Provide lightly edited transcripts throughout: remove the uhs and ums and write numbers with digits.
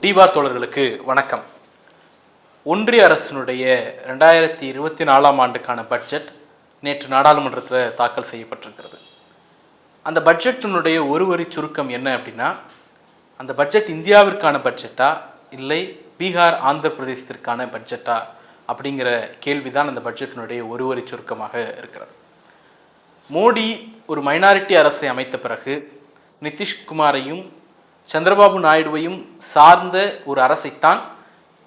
டிவா தோழர்களுக்கு வணக்கம். ஒன்றிய அரசினுடைய 2024 ஆண்டுக்கான பட்ஜெட் நேற்று நாடாளுமன்றத்தில் தாக்கல் செய்யப்பட்டிருக்கிறது. அந்த பட்ஜெட்டினுடைய ஒரு வரி சுருக்கம் என்ன அப்படின்னா, அந்த பட்ஜெட் இந்தியாவிற்கான பட்ஜெட்டா இல்லை பீகார் ஆந்திர பிரதேசத்திற்கான பட்ஜெட்டா அப்படிங்கிற கேள்விதான் அந்த பட்ஜெட்டினுடைய ஒரு வரி சுருக்கமாக இருக்கிறது. மோடி ஒரு மைனாரிட்டி அரசை அமைத்த பிறகு நிதிஷ்குமாரையும் சந்திரபாபு நாயுடுவையும் சார்ந்த ஒரு அரசைத்தான்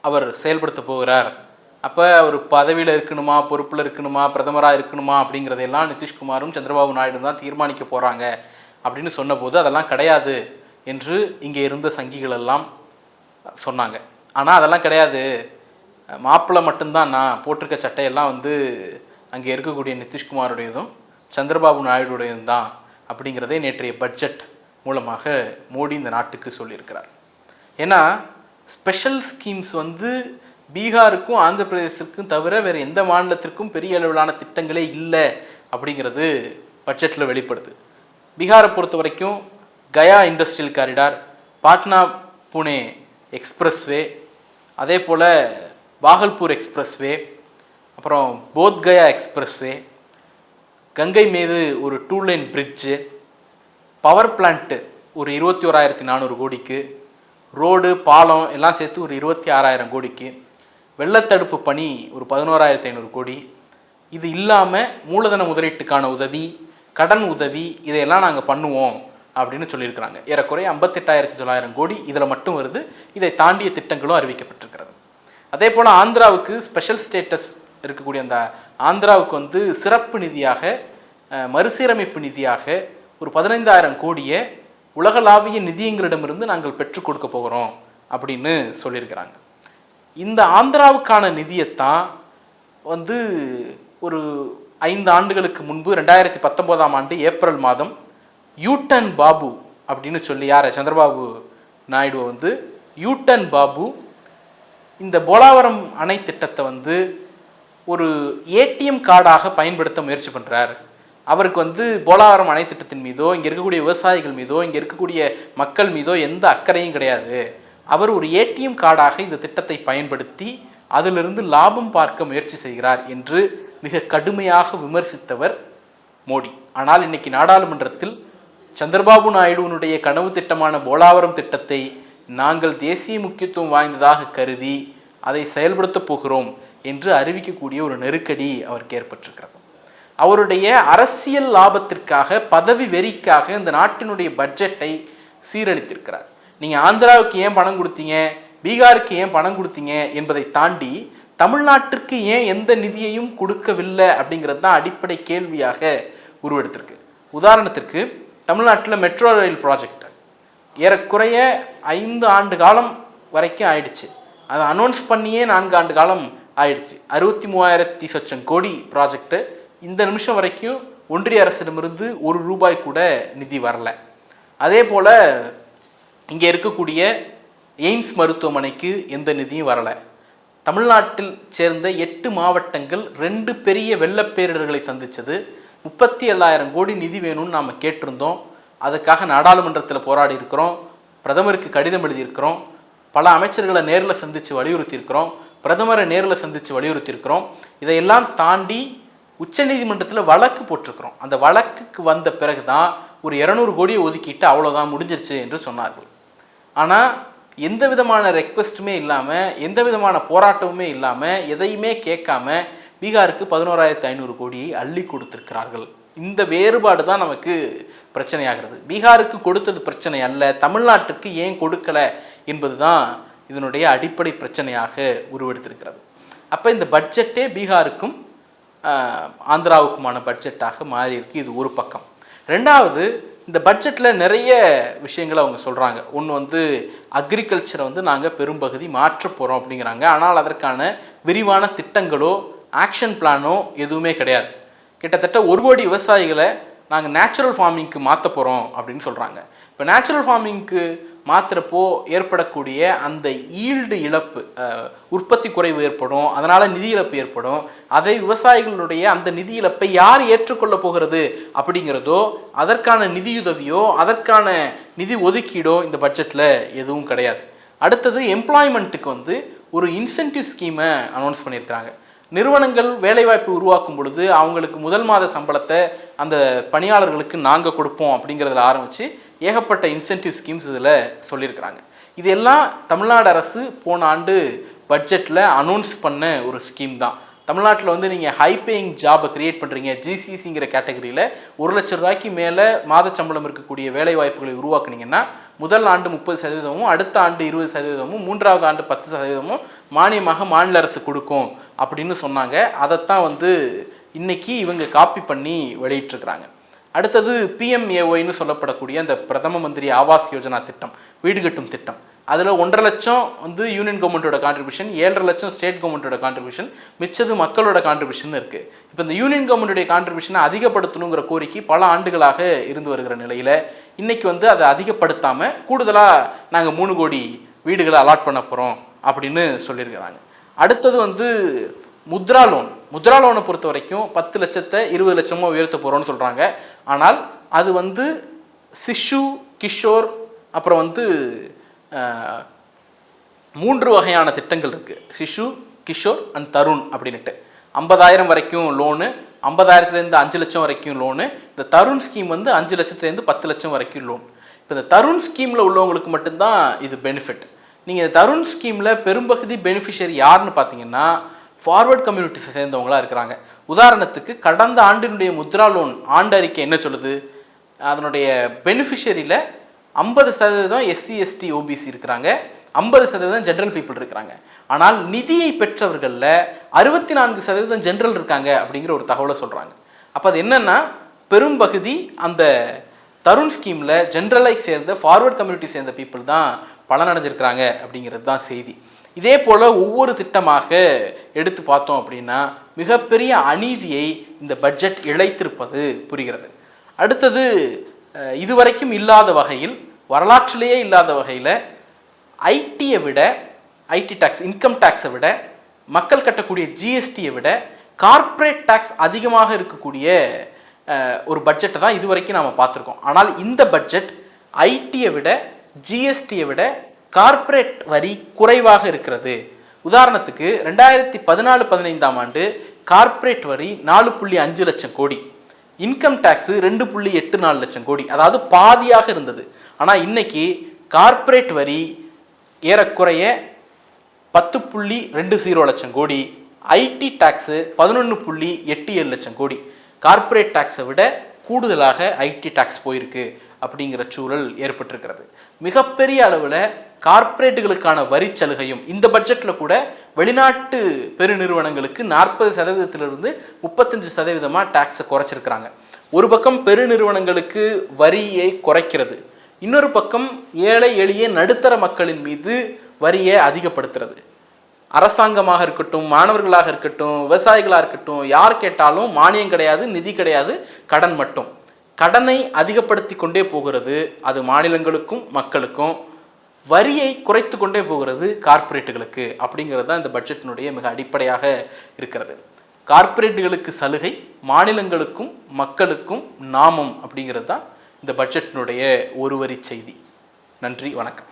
அவர் செயல்படுத்த போகிறார். அப்போ அவர் பதவியில் இருக்கணுமா, பொறுப்பில் இருக்கணுமா, பிரதமராக இருக்கணுமா அப்படிங்கிறதையெல்லாம் நிதிஷ்குமாரும் சந்திரபாபு நாயுடு தான் தீர்மானிக்க போகிறாங்க அப்படின்னு சொன்னபோது அதெல்லாம் கிடையாது என்று இங்கே இருந்த சங்கிகள் எல்லாம் சொன்னாங்க. ஆனால் அதெல்லாம் கிடையாது, மாப்பிள்ளை மட்டும்தான், நான் போட்டிருக்க சட்டையெல்லாம் அங்கே இருக்கக்கூடிய நிதிஷ்குமாருடையதும் சந்திரபாபு நாயுடுடையதும் தான் அப்படிங்கிறதே நேற்றைய பட்ஜெட் மூலமாக மோடி இந்த நாட்டுக்கு சொல்லியிருக்கிறார். ஏன்னா ஸ்பெஷல் ஸ்கீம்ஸ் பீகாருக்கும் ஆந்திர பிரதேசத்துக்கும் தவிர வேறு எந்த மாநிலத்திற்கும் பெரிய அளவிலான திட்டங்களே இல்லை அப்படிங்கிறது பட்ஜெட்டில் வெளிப்படுது. பீகாரை பொறுத்த வரைக்கும் Gaya industrial corridor, Patna Pune expressway, அதே போல் பாகல்பூர் எக்ஸ்பிரஸ்வே, அப்புறம் போத்கயா எக்ஸ்பிரஸ்வே, கங்கை மீது ஒரு 2 லைன் பிரிட்ஜு, பவர் பிளான்ட்டு ஒரு 21,400 கோடிக்கு, ரோடு பாலம் எல்லாம் சேர்த்து ஒரு 26,000 கோடிக்கு, வெள்ளத்தடுப்பு பணி ஒரு 11,500 கோடி. இது இல்லாமல் மூலதன முதலீட்டுக்கான உதவி, கடன் உதவி, இதையெல்லாம் நாங்கள் பண்ணுவோம் அப்படின்னு சொல்லியிருக்கிறாங்க. ஏறக்குறைய 58,900 கோடி இதில் மட்டும் வருது. இதை தாண்டிய திட்டங்களும் அறிவிக்கப்பட்டிருக்கிறது. அதே போல் ஆந்திராவுக்கு ஸ்பெஷல் ஸ்டேட்டஸ் இருக்கக்கூடிய அந்த ஆந்திராவுக்கு சிறப்பு நிதியாக, மறுசீரமைப்பு நிதியாக ஒரு 15,000 கோடியை உலகளாவிய நிதியங்களிடமிருந்து நாங்கள் பெற்றுக் கொடுக்க போகிறோம் அப்படின்னு சொல்லியிருக்கிறாங்க. இந்த ஆந்திராவுக்கான நிதியைத்தான் ஒரு 5 ஆண்டுகளுக்கு முன்பு 2019 ஆண்டு ஏப்ரல் மாதம் யூட்டன் பாபு அப்படின்னு சொல்லி, யார், சந்திரபாபு நாயுடு யூட்டன் பாபு இந்த போலாவரம் அணை திட்டத்தை ஒரு ஏடிஎம் கார்டாக பயன்படுத்த முயற்சி பண்ணுறார். அவருக்கு போலாவரம் அணை திட்டத்தின் மீதோ, இங்கே இருக்கக்கூடிய விவசாயிகள் மீதோ, இங்கே இருக்கக்கூடிய மக்கள் மீதோ எந்த அக்கறையும் கிடையாது. அவர் ஒரு ஏடிஎம் கார்டாக இந்த திட்டத்தை பயன்படுத்தி அதிலிருந்து லாபம் பார்க்க முயற்சி செய்கிறார் என்று மிக கடுமையாக விமர்சித்தவர் மோடி. ஆனால் இன்னைக்கு நாடாளுமன்றத்தில் சந்திரபாபு நாயுடுவினுடைய கனவு திட்டமான போலாவரம் திட்டத்தை நாங்கள் தேசிய முக்கியத்துவம் வாய்ந்ததாக கருதி அதை செயல்படுத்த போகிறோம் என்று அறிவிக்கக்கூடிய ஒரு நெருக்கடி அவருக்கு ஏற்பட்டிருக்கிறது. அவருடைய அரசியல் லாபத்திற்காக, பதவி வெறிக்காக இந்த நாட்டினுடைய பட்ஜெட்டை சீரழித்திருக்கிறார். நீங்கள் ஆந்திராவுக்கு ஏன் பணம் கொடுத்தீங்க, பீகாருக்கு ஏன் பணம் கொடுத்தீங்க என்பதை தாண்டி தமிழ்நாட்டிற்கு ஏன் எந்த நிதியையும் கொடுக்கவில்லை அப்படிங்கிறது தான் அடிப்படை கேள்வியாக உருவெடுத்திருக்கு. உதாரணத்திற்கு தமிழ்நாட்டில் மெட்ரோ ரயில் ப்ராஜெக்ட் ஏறக்குறைய 5 ஆண்டு காலம் வரைக்கும் ஆயிடுச்சு. அதை அனௌன்ஸ் பண்ணியே 4 ஆண்டு காலம் ஆயிடுச்சு. 63,000 சொச்சம் கோடி ப்ராஜெக்டு. இந்த நிமிஷம் வரைக்கும் ஒன்றிய அரசிடமிருந்து ₹1 கூட நிதி வரல. அதே போல் இங்கே இருக்கக்கூடிய எய்ம்ஸ் மருத்துவமனைக்கு எந்த நிதியும் வரலை. தமிழ்நாட்டில் சேர்ந்த 8 மாவட்டங்கள் 2 பெரிய வெள்ளப்பேரிடர்களை சந்தித்தது. 37,000 கோடி நிதி வேணும்னு நாம் கேட்டிருந்தோம். அதுக்காக நாடாளுமன்றத்தில் போராடி இருக்கிறோம், பிரதமருக்கு கடிதம் எழுதியிருக்கிறோம், பல அமைச்சர்களை நேரில் சந்தித்து வலியுறுத்தியிருக்கிறோம், பிரதமரை நேரில் சந்தித்து வலியுறுத்தியிருக்கிறோம். இதையெல்லாம் தாண்டி உச்சநீதிமன்றத்தில் வழக்கு போட்டிருக்கிறோம். அந்த வழக்குக்கு வந்த பிறகு தான் ஒரு 200 கோடியை ஒதுக்கிட்டு அவ்வளோதான் முடிஞ்சிருச்சு என்று சொன்னார்கள். ஆனால் எந்த விதமான ரெக்வெஸ்ட்டுமே இல்லாமல், எந்த விதமான போராட்டமுமே இல்லாமல், எதையுமே கேட்காம பீகாருக்கு 11,500 கோடியை அள்ளி கொடுத்திருக்கிறார்கள். இந்த வேறுபாடு தான் நமக்கு பிரச்சனையாகிறது. பீகாருக்கு கொடுத்தது பிரச்சனை அல்ல, தமிழ்நாட்டுக்கு ஏன் கொடுக்கலை என்பது தான் இதனுடைய அடிப்படை பிரச்சனையாக உருவெடுத்திருக்கிறது. அப்போ இந்த பட்ஜெட்டே பீகாருக்கும் ஆந்திராவுக்குமான பட்ஜெட்டாக மாறி இருக்கு. இது ஒரு பக்கம். ரெண்டாவது, இந்த பட்ஜெட்டில் நிறைய விஷயங்களை அவங்க சொல்கிறாங்க. ஒன்று அக்ரிகல்ச்சரை நாங்கள் பெரும்பகுதி மாற்ற போகிறோம் அப்படிங்கிறாங்க. ஆனால் அதற்கான விரிவான திட்டங்களோ ஆக்ஷன் பிளானோ எதுவுமே கிடையாது. கிட்டத்தட்ட 1 கோடி விவசாயிகளை நாங்கள் நேச்சுரல் ஃபார்மிங்க்கு மாற்ற போகிறோம் அப்படின்னு சொல்கிறாங்க. இப்போ நேச்சுரல் ஃபார்மிங்க்கு மாற்றுறப்போ ஏற்படக்கூடிய அந்த ஈல்டு இழப்பு, உற்பத்தி குறைவு ஏற்படும், அதனால் நிதி இழப்பு ஏற்படும். அதை விவசாயிகளுடைய அந்த நிதி இழப்பை யார் ஏற்றுக்கொள்ள போகிறது அப்படிங்கிறதோ, அதற்கான நிதியுதவியோ அதற்கான நிதி ஒதுக்கீடோ இந்த பட்ஜெட்டில் எதுவும் கிடையாது. அடுத்தது எம்ப்ளாய்மெண்ட்டுக்கு வந்து ஒரு இன்சென்டிவ் ஸ்கீமை அனௌன்ஸ் பண்ணியிருக்கிறாங்க. நிறுவனங்கள் வேலைவாய்ப்பு உருவாக்கும் பொழுது அவங்களுக்கு முதல் மாத சம்பளத்தை அந்த பணியாளர்களுக்கு நாங்கள் கொடுப்போம் அப்படிங்கிறதுல ஆரம்பித்து ஏகப்பட்ட இன்சென்டிவ் ஸ்கீம்ஸ் இதில் சொல்லியிருக்கிறாங்க. இதெல்லாம் தமிழ்நாடு அரசு போன ஆண்டு பட்ஜெட்டில் அனௌன்ஸ் பண்ண ஒரு ஸ்கீம் தான். தமிழ்நாட்டில் வந்து நீங்கள் ஹை பேயிங் ஜாபை க்ரியேட் பண்ணுறீங்க, ஜிசிசிங்கிற கேட்டகரியில் 1 லட்ச ரூபாய்க்கு மேலே மாத சம்பளம் இருக்கக்கூடிய வேலை வாய்ப்புகளை உருவாக்குனீங்கன்னா முதல் ஆண்டு 30%, அடுத்த ஆண்டு 20%, மூன்றாவது ஆண்டு 10% மானியமாக மாநில அரசு கொடுக்கும் அப்படின்னு சொன்னாங்க. அதைத்தான் வந்து இன்னைக்கு இவங்க காப்பி பண்ணி வெளியிட்டிருக்கிறாங்க. அடுத்தது PMAOன்னு சொல்லப்படக்கூடிய அந்த பிரதம மந்திரி ஆவாஸ் யோஜனா திட்டம், வீடு கட்டும் திட்டம். அதில் 1.5 லட்சம் வந்து யூனியன் கவர்மெண்ட்டோட கான்ட்ரிபியூஷன், 7.5 லட்சம் ஸ்டேட் கவர்மெண்ட்டோட கான்ட்ரிபியூஷன், மிச்சது மக்களோட கான்ட்ரிபியூஷன் இருக்குது. இப்போ இந்த யூனியன் கவர்மெண்ட்டுடைய கான்ட்ரிபியூஷனை அதிகப்படுத்தணுங்கிற கோரிக்கை பல ஆண்டுகளாக இருந்து வருகிற நிலையில் இன்னைக்கு வந்து அதை அதிகப்படுத்தாமல் கூடுதலாக நாங்கள் 3 கோடி வீடுகளை அலாட் பண்ண போகிறோம் அப்படின்னு சொல்லியிருக்கிறாங்க. அடுத்தது வந்து முத்ரா லோனை பொறுத்த வரைக்கும் 10 லட்சத்தை 20 லட்சமோ உயர்த்த போகிறோன்னு சொல்கிறாங்க. ஆனால் அது வந்து சிஷு, கிஷோர், அப்புறம் வந்து 3 வகையான திட்டங்கள் இருக்குது. சிஷு, கிஷோர் அண்ட் தருண் அப்படின்ட்டு 50,000 வரைக்கும் லோனு, 50,000லேருந்து 5 லட்சம் வரைக்கும் லோனு. இந்த தருண் ஸ்கீம் வந்து 5 லட்சத்துலேருந்து 10 லட்சம் வரைக்கும் லோன். இப்போ இந்த தருண் ஸ்கீமில் உள்ளவங்களுக்கு மட்டும்தான் இது பெனிஃபிட். நீங்கள் இந்த தருண் ஸ்கீமில் பெரும்பகுதி பெனிஃபிஷரி யாருன்னு பார்த்தீங்கன்னா ஃபார்வர்ட் கம்யூனிட்டிஸை சேர்ந்தவங்களாக இருக்கிறாங்க. உதாரணத்துக்கு கடந்த ஆண்டினுடைய முத்ரா லோன் ஆண்டு அறிக்கை என்ன சொல்லுது? அதனுடைய பெனிஃபிஷரியில் 50% SC ST OBC இருக்கிறாங்க, 50% ஜென்ரல் பீப்புள் இருக்கிறாங்க. ஆனால் நிதியை பெற்றவர்களில் 64% ஜென்ரல் இருக்காங்க அப்படிங்கிற ஒரு தகவலை சொல்கிறாங்க. அப்போ அது என்னென்னா பெரும்பகுதி அந்த தருண் ஸ்கீமில் ஜென்ரலை சேர்ந்த ஃபார்வர்ட் கம்யூனிட்டி சேர்ந்த பீப்புள் தான் பலனடைஞ்சிருக்கிறாங்க அப்படிங்கிறது தான் செய்தி. இதே போல் ஒவ்வொரு திட்டமாக எடுத்து பார்த்தோம் அப்படின்னா மிகப்பெரிய அநீதியை இந்த பட்ஜெட் இழைத்திருப்பது புரிகிறது. அடுத்தது இதுவரைக்கும் இல்லாத வகையில், வரலாற்றிலேயே இல்லாத வகையில் ஐடியை விட, ஐடி டேக்ஸ், இன்கம் டேக்ஸை விட, மக்கள் கட்டக்கூடிய ஜிஎஸ்டியை விட கார்ப்பரேட் டேக்ஸ் அதிகமாக இருக்கக்கூடிய ஒரு பட்ஜெட்டை தான் இதுவரைக்கும் நாம் பார்த்துருக்கோம். ஆனால் இந்த பட்ஜெட் ஐடியை விட, ஜிஎஸ்டியை விட கார்ப்பரேட் வரி குறைவாக இருக்கிறது. உதாரணத்துக்கு 2014-15 ஆண்டு கார்ப்பரேட் வரி 4.5 லட்சம் கோடி, இன்கம் டேக்ஸு 2.84 லட்சம் கோடி, அதாவது பாதியாக இருந்தது. ஆனால் இன்னைக்கு கார்ப்பரேட் வரி ஏறக்குறைய 10.20 லட்சம் கோடி, ஐடி டேக்ஸு 11.87 லட்சம் கோடி. கார்ப்பரேட் டேக்ஸை விட கூடுதலாக ஐடி டேக்ஸ் போயிருக்கு அப்படிங்கிற சூழல் ஏற்பட்டிருக்கிறது. மிகப்பெரிய அளவில் கார்ப்பரேட்டுகளுக்கான வரி சலுகையும் இந்த பட்ஜெட்டில் கூட வெளிநாட்டு பெருநிறுவனங்களுக்கு 40%-இருந்து 35% டேக்ஸை குறைச்சிருக்கிறாங்க. ஒரு பக்கம் பெருநிறுவனங்களுக்கு வரியை குறைக்கிறது, இன்னொரு பக்கம் ஏழை எளிய நடுத்தர மக்களின் மீது வரியை அதிகப்படுத்துறது. அரசாங்கமாக இருக்கட்டும், மாணவர்களாக இருக்கட்டும், விவசாயிகளாக இருக்கட்டும், யார் கேட்டாலும் மானியம் கிடையாது, நிதி கிடையாது, கடன் மட்டும். கடனை அதிகப்படுத்தி கொண்டே போகிறது அது மாநிலங்களுக்கும் மக்களுக்கும், வரியை குறைத்து கொண்டே போகிறது கார்ப்பரேட்டுகளுக்கு. அப்படிங்கிறது தான் இந்த பட்ஜெட்டினுடைய மிக அடிப்படையாக இருக்கிறது. கார்ப்பரேட்டுகளுக்கு சலுகை, மாநிலங்களுக்கும் மக்களுக்கும் நாமம் அப்படிங்கிறது தான் இந்த பட்ஜெட்டினுடைய ஒரு வரி செய்தி. நன்றி, வணக்கம்.